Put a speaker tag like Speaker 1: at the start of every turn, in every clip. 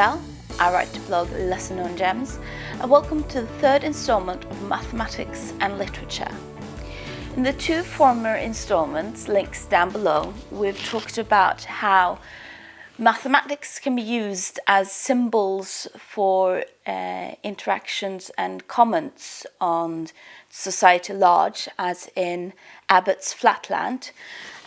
Speaker 1: Sal. I write the blog Lesson on Gems, and welcome to the third installment of Mathematics and Literature. In the two former installments, links down below, we've talked about how mathematics can be used as symbols for interactions and comments on society at large, as in Abbott's Flatland.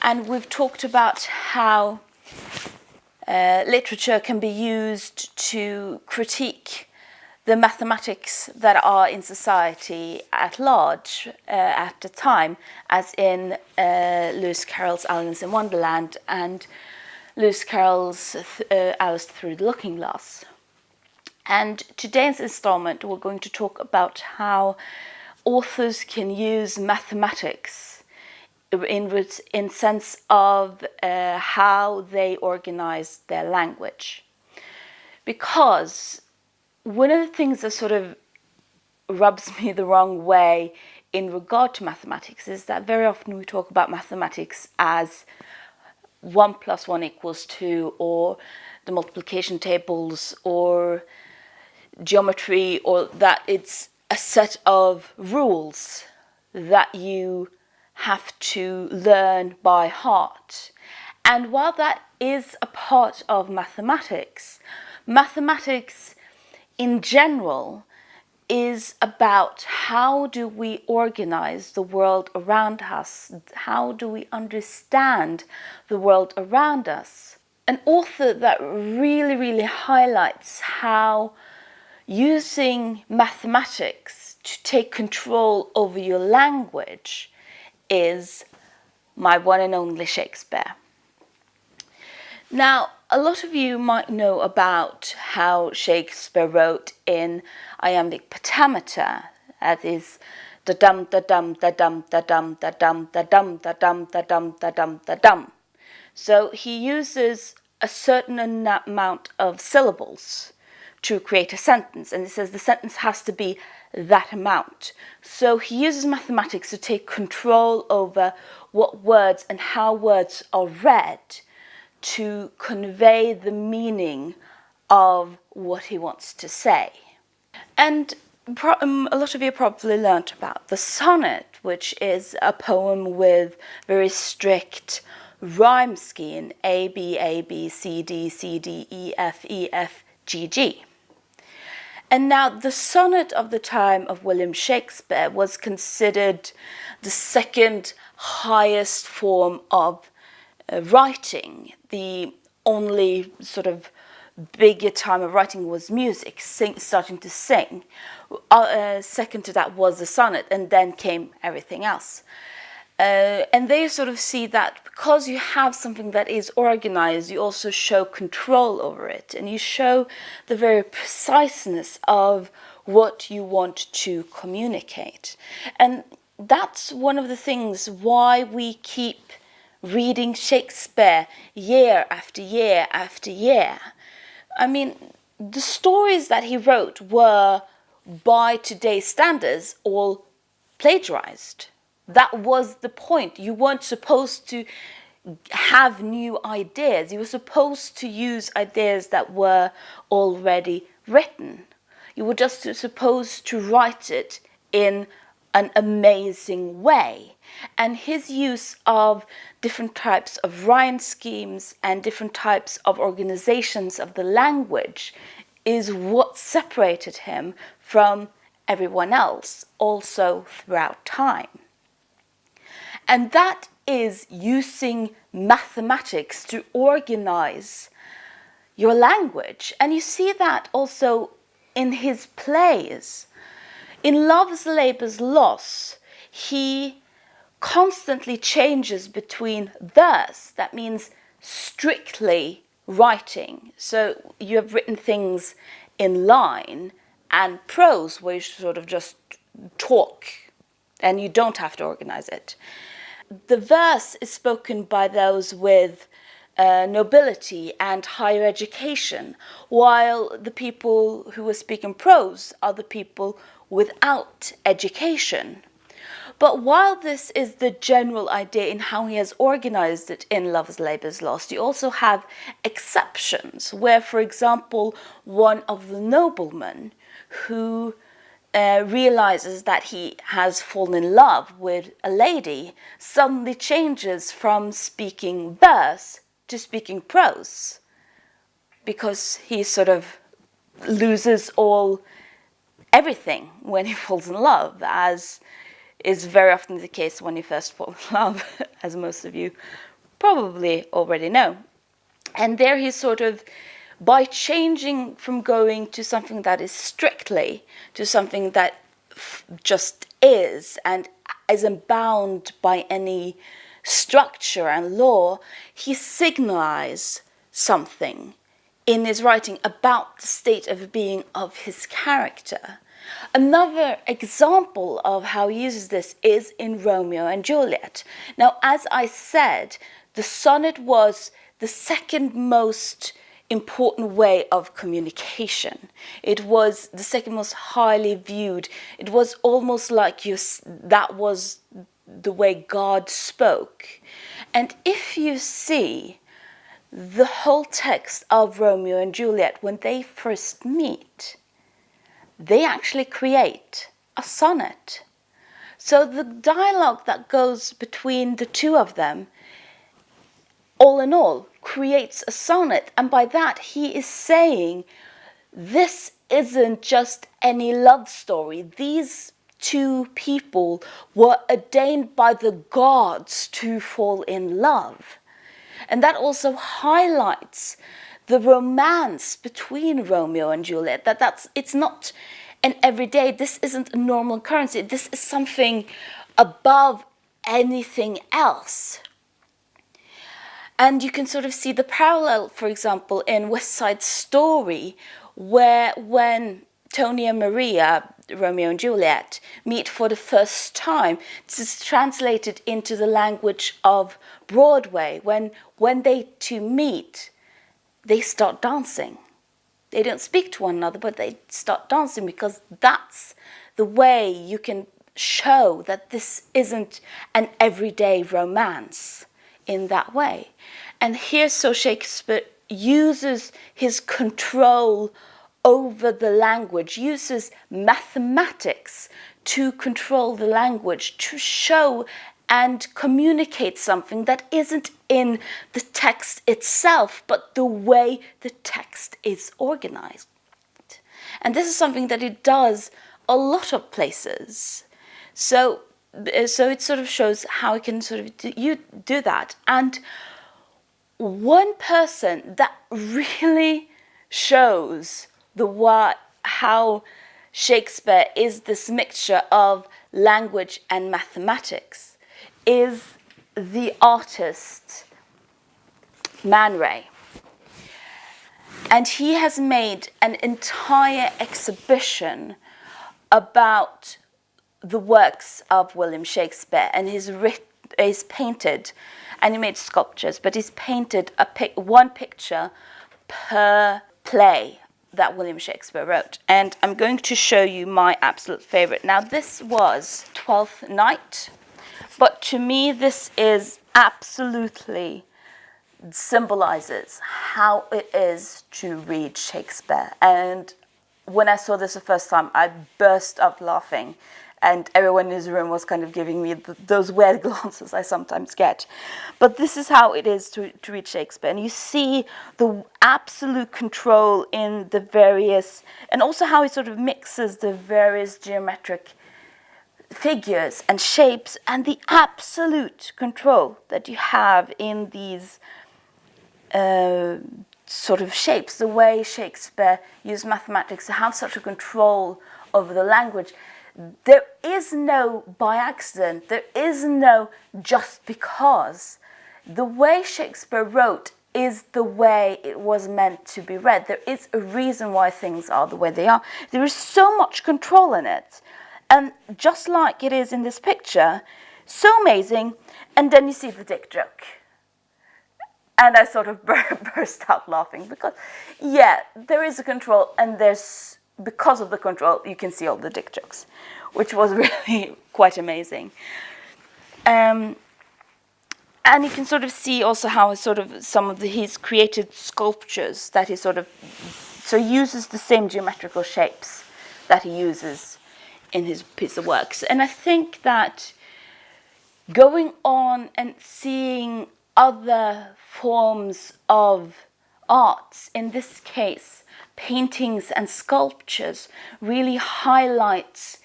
Speaker 1: And we've talked about how literature can be used to critique the mathematics that are in society at large at the time, as in Lewis Carroll's Alice in Wonderland and Lewis Carroll's Alice Through the Looking Glass. And today's installment, we're going to talk about how authors can use mathematics in sense of how they organize their language. Because one of the things that sort of rubs me the wrong way in regard to mathematics is that very often we talk about mathematics as 1 + 1 = 2, or the multiplication tables, or geometry, or that it's a set of rules that you have to learn by heart. And while that is a part of mathematics, mathematics in general is about how do we organize the world around us, how do we understand the world around us. An author that really highlights how using mathematics to take control over your language is my one and only Shakespeare. Now, a lot of you might know about how Shakespeare wrote in iambic pentameter, that is da dum da dum da dum da dum da dum da dum da dum da dum da dum da dum. So he uses a certain amount of syllables to create a sentence, and it says the sentence has to be that amount. So he uses mathematics to take control over what words and how words are read to convey the meaning of what he wants to say. And a lot of you probably learnt about the sonnet, which is a poem with very strict rhyme scheme: A, B, A, B, C, D, C, D, E, F, G, G. And now the sonnet of the time of William Shakespeare was considered the second highest form of writing. The only sort of bigger time of writing was music, starting to sing. Second to that was the sonnet, and then came everything else. And they sort of see that because you have something that is organized, you also show control over it, and you show the very preciseness of what you want to communicate. And that's one of the things why we keep reading Shakespeare year after year after year. I mean, the stories that he wrote were, by today's standards, all plagiarized. That was the point. You weren't supposed to have new ideas. You were supposed to use ideas that were already written. You were just supposed to write it in an amazing way. And his use of different types of rhyme schemes and different types of organizations of the language is what separated him from everyone else, also throughout time. And that is using mathematics to organize your language. And you see that also in his plays. In Love's Labour's Loss, he constantly changes between verse, that means strictly writing. So you have written things in line, and prose, where you sort of just talk and you don't have to organize it. The verse is spoken by those with nobility and higher education, while the people who are speaking prose are the people without education. But while this is the general idea in how he has organized it in Love's Labour's Lost, you also have exceptions where, for example, one of the noblemen who realizes that he has fallen in love with a lady suddenly changes from speaking verse to speaking prose, because he sort of loses everything when he falls in love, as is very often the case when you first fall in love, as most of you probably already know. And there he's sort of, by changing from going to something that is strictly to something that just is and isn't bound by any structure and law, he signalizes something in his writing about the state of being of his character. Another example of how he uses this is in Romeo and Juliet. Now, as I said, the sonnet was the second most important way of communication. It was the second most highly viewed. It was almost like that was the way God spoke. And if you see the whole text of Romeo and Juliet, when they first meet, they actually create a sonnet. So the dialogue that goes between the two of them, all in all, creates a sonnet. And by that, he is saying, this isn't just any love story. These two people were ordained by the gods to fall in love. And that also highlights the romance between Romeo and Juliet, it's not an everyday, this isn't a normal occurrence, this is something above anything else. And you can sort of see the parallel, for example, in West Side Story, where when Tony and Maria, Romeo and Juliet, meet for the first time, this is translated into the language of Broadway. When they two meet, they start dancing. They don't speak to one another, but they start dancing, because that's the way you can show that this isn't an everyday romance in that way. And here, so Shakespeare uses his control over the language, uses mathematics to control the language, to show and communicate something that isn't in the text itself, but the way the text is organized. And this is something that it does a lot of places. So it sort of shows how it can sort of do that. And one person that really shows how Shakespeare is this mixture of language and mathematics is the artist Man Ray. And he has made an entire exhibition about the works of William Shakespeare, and he's painted, and he made sculptures, but he's painted one picture per play that William Shakespeare wrote. And I'm going to show you my absolute favorite. Now, this was Twelfth Night, but to me this is absolutely symbolizes how it is to read Shakespeare. And when I saw this the first time, I burst up laughing, and everyone in his room was kind of giving me those weird glances I sometimes get. But this is how it is to read Shakespeare. And you see the absolute control in the various, and also how he sort of mixes the various geometric figures and shapes, and the absolute control that you have in these sort of shapes, the way Shakespeare used mathematics to have such a control over the language. There is no by accident, there is no just because. The way Shakespeare wrote is the way it was meant to be read. There is a reason why things are the way they are. There is so much control in it. And just like it is in this picture, so amazing. And then you see the dick joke. And I sort of burst out laughing because, yeah, there is a control, and because of the control, you can see all the dick jokes. which was really quite amazing. And you can sort of see also how he's created sculptures that he uses the same geometrical shapes that he uses in his piece of works. And I think that going on and seeing other forms of arts, in this case paintings and sculptures, really highlights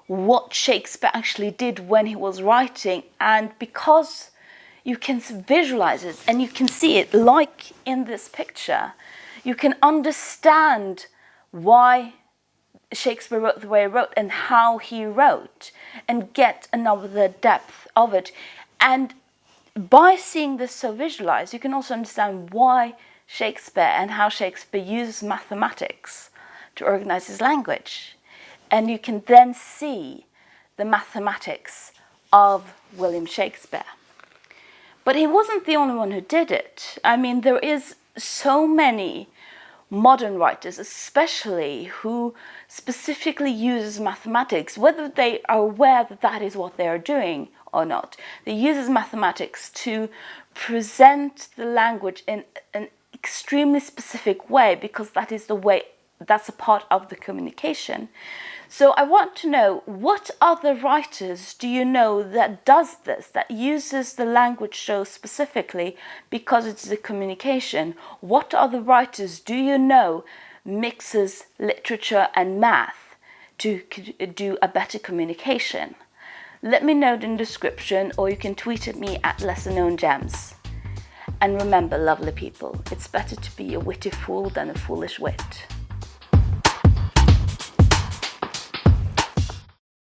Speaker 1: what Shakespeare actually did when he was writing. And because you can visualize it and you can see it, like in this picture, you can understand why Shakespeare wrote the way he wrote and how he wrote, and get another depth of it. And by seeing this so visualized, you can also understand why Shakespeare and how Shakespeare uses mathematics to organize his language. And you can then see the mathematics of William Shakespeare. But he wasn't the only one who did it. I mean, there is so many modern writers, especially, who specifically use mathematics, whether they are aware that that is what they are doing or not. They use mathematics to present the language in an extremely specific way, because that is the way, that's a part of the communication. So I want to know, what other writers do you know that does this, that uses the language so specifically because it's the communication? What other writers do you know mixes literature and math to do a better communication? Let me know in the description, or you can tweet at me at LesserKnownGems. And remember, lovely people, it's better to be a witty fool than a foolish wit.